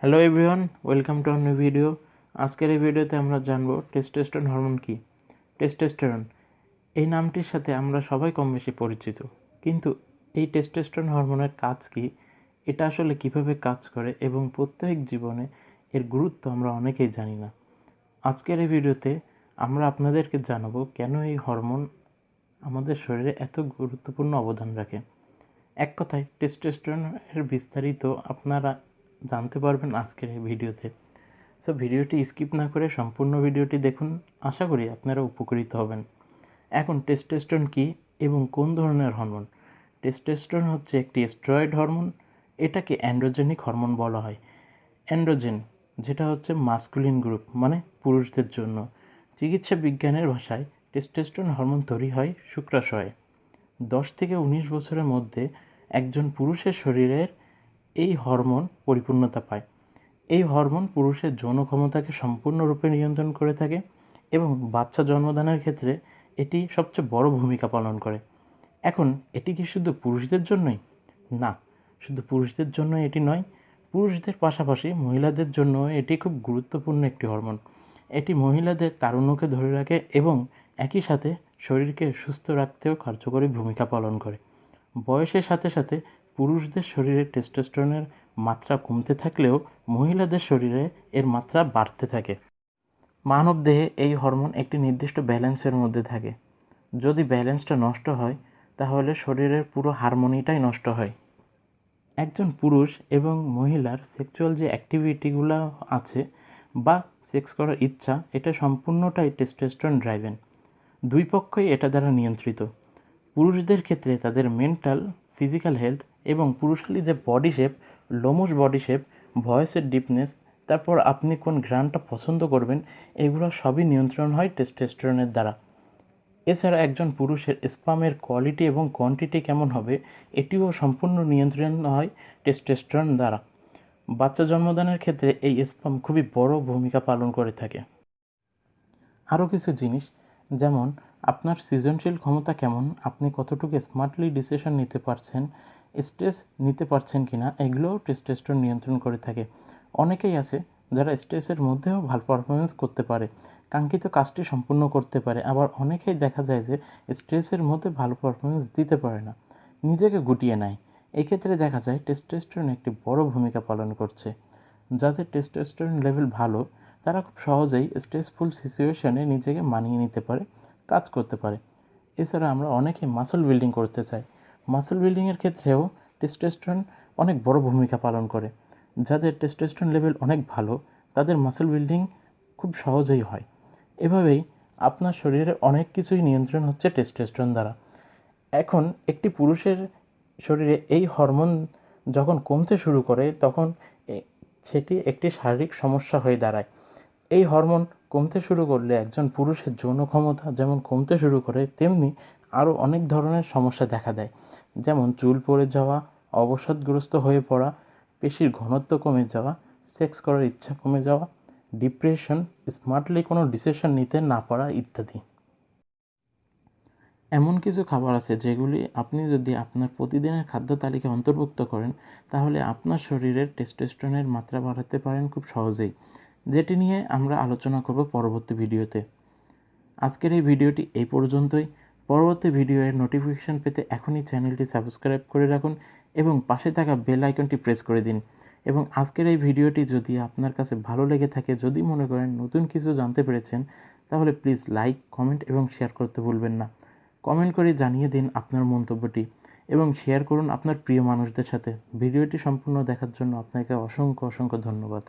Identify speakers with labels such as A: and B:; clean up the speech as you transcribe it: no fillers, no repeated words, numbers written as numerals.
A: Hello everyone, welcome to new video. আজকের এই ভিডিওতে আমরা জানব টেস্টোস্টেরন হরমোন কী। টেস্টোস্টেরন এই নামটির সাথে আমরা সবাই কম বেশি পরিচিত, কিন্তু এই টেস্টোস্টেরন হরমোনের কাজ কী, এটা আসলে কিভাবে কাজ করে এবং প্রত্যেক জীবনে এর গুরুত্ব আমরা অনেকেই জানি না। আজকের এই ভিডিওতে আমরা আপনাদেরকে জানাবো কেন এই হরমোন আমাদের শরীরে এত গুরুত্বপূর্ণ অবদান রাখে। এক কথায় টেস্টোস্টেরনের বিস্তারিত আপনারা জানতে পারবেন আজকের এই ভিডিওতে। সো ভিডিওটি স্কিপ না করে সম্পূর্ণ ভিডিওটি দেখুন, আশা করি আপনারা উপকৃত হবেন। এখন টেস্টোস্টেরন কী এবং কোন ধরনের হরমোন? টেস্টোস্টেরন হচ্ছে একটি স্টেরয়েড হরমোন। এটাকে অ্যান্ড্রোজেনিক হরমোন বলা হয়। অ্যান্ড্রোজেন যেটা হচ্ছে মাস্কুলিন গ্রুপ, মানে পুরুষদের জন্য। চিকিৎসা বিজ্ঞানের ভাষায় টেস্টোস্টেরন হরমোন তৈরি হয় শুক্রাশয়ে। 10 থেকে 19 বছরের মধ্যে একজন পুরুষের শরীরের এই হরমোন পরিপূর্ণতা পায়। এই হরমোন পুরুষের যৌন ক্ষমতাকে সম্পূর্ণরূপে নিয়ন্ত্রণ করে থাকে এবং বাচ্চা জন্মদানের ক্ষেত্রে এটি সবচেয়ে বড় ভূমিকা পালন করে। এখন এটি কি শুধু পুরুষদের জন্যই? না, শুধু পুরুষদের জন্য এটি নয়। পুরুষদের পাশাপাশি মহিলাদের জন্য এটি খুব গুরুত্বপূর্ণ একটি হরমোন। এটি মহিলাদের তারুণ্যকে ধরে রাখে এবং একই সাথে শরীরকে সুস্থ রাখতেও কার্যকরী ভূমিকা পালন করে। বয়সের সাথে সাথে পুরুষদের শরীরে টেস্টোস্টেরনের মাত্রা কমতে থাকলেও মহিলাদের শরীরে এর মাত্রা বাড়তে থাকে। মানবদেহে এই হরমোন একটি নির্দিষ্ট ব্যালেন্সের মধ্যে থাকে। যদি ব্যালেন্সটা নষ্ট হয় তাহলে শরীরের পুরো হারমোনিটাই নষ্ট হয়। একজন পুরুষ এবং মহিলার সেক্সুয়াল যে অ্যাক্টিভিটিগুলো আছে বা সেক্স করার ইচ্ছা, এটা সম্পূর্ণটাই টেস্টোস্টেরন ড্রাইভেন। দুই পক্ষই এটা দ্বারা নিয়ন্ত্রিত। পুরুষদের ক্ষেত্রে তাদের মেন্টাল, ফিজিক্যাল হেলথ এবং পুরুষালি যে বডি শেপ, লোমশ বডি শেপ, ভয়েসের ডিপনেস, তারপর আপনি কোন ঘ্রাণটা পছন্দ করবেন, এগুলো সবই নিয়ন্ত্রণ হয় টেস্টোস্টেরনের দ্বারা। এছাড়া একজন পুরুষের স্পামের কোয়ালিটি এবং কোয়ান্টিটি কেমন হবে, এটিও সম্পূর্ণ নিয়ন্ত্রণ হয় টেস্টোস্টেরন দ্বারা। বাচ্চা জন্মদানের ক্ষেত্রে এই স্পাম খুবই বড় ভূমিকা পালন করে থাকে। আরও কিছু জিনিস, যেমন আপনার সৃজনশীল ক্ষমতা কেমন, আপনি কতটুকু স্মার্টলি ডিসিশন নিতে পারছেন, স্ট্রেস নিতে পারছেন কিনা, এগুলোও টেস্টোস্টেরন নিয়ন্ত্রণ করে থাকে। অনেকেই আছে যারা স্ট্রেসের মধ্যেও ভালো পারফরমেন্স করতে পারে, কাঙ্ক্ষিত কাজটি সম্পূর্ণ করতে পারে। আবার অনেকেই দেখা যায় যে স্ট্রেসের মধ্যে ভালো পারফরমেন্স দিতে পারে না, নিজেকে গুটিয়ে নেয়। এক্ষেত্রে দেখা যায় টেস্টোস্টেরন একটি বড় ভূমিকা পালন করছে। যাদের টেস্টোস্টেরন লেভেল ভালো, তারা খুব সহজেই স্ট্রেসফুল সিচুয়েশনে নিজেকে মানিয়ে নিতে পারে, কাজ করতে পারে। এছাড়া আমরা অনেকেই মাসল বিল্ডিং করতে চাই। মাসল বিল্ডিংয়ের ক্ষেত্রেও টেস্টোস্টেরন অনেক বড় ভূমিকা পালন করে। যাদের টেস্টোস্টেরন লেভেল অনেক ভালো, তাদের মাসল বিল্ডিং খুব সহজেই হয়। এভাবেই আপনার শরীরের অনেক কিছুই নিয়ন্ত্রণ হচ্ছে টেস্টোস্টেরন দ্বারা। এখন একটি পুরুষের শরীরে এই হরমোন যখন কমতে শুরু করে, তখন সেটি একটি শারীরিক সমস্যা হয়ে দাঁড়ায়। এই হরমোন কমতে শুরু করলে একজন পুরুষের যৌন ক্ষমতা যেমন কমতে শুরু করে, তেমনি আরও অনেক ধরনের সমস্যা দেখা দেয়। যেমন চুল পড়ে যাওয়া, অবসাদগ্রস্ত হয়ে পড়া, পেশির ঘনত্ব কমে যাওয়া, সেক্স করার ইচ্ছা কমে যাওয়া, ডিপ্রেশন, স্মার্টলি কোনো ডিসিশন নিতে না পারা ইত্যাদি। এমন কিছু খাবার আছে যেগুলি আপনি যদি আপনার প্রতিদিনের খাদ্য তালিকায় অন্তর্ভুক্ত করেন, তাহলে আপনার শরীরের টেস্টোস্টেরনের মাত্রা বাড়াতে পারেন খুব সহজেই, যেটি নিয়ে আমরা আলোচনা করব পরবর্তী ভিডিওতে। আজকের এই ভিডিওটি এই পর্যন্তই। পরবর্তী ভিডিওর নোটিফিকেশন পেতে এখনই চ্যানেলটি সাবস্ক্রাইব করে রাখুন এবং পাশে থাকা বেল আইকনটি প্রেস করে দিন। এবং আজকের এই ভিডিওটি যদি আপনার কাছে ভালো লেগে থাকে, যদি মনে করেন নতুন কিছু জানতে পেরেছেন, তাহলে প্লিজ লাইক, কমেন্ট এবং শেয়ার করতে ভুলবেন না। কমেন্ট করে জানিয়ে দিন আপনার মন্তব্যটি এবং শেয়ার করুন আপনার প্রিয় মানুষদের সাথে। ভিডিওটি সম্পূর্ণ দেখার জন্য আপনাকে অসংখ্য ধন্যবাদ।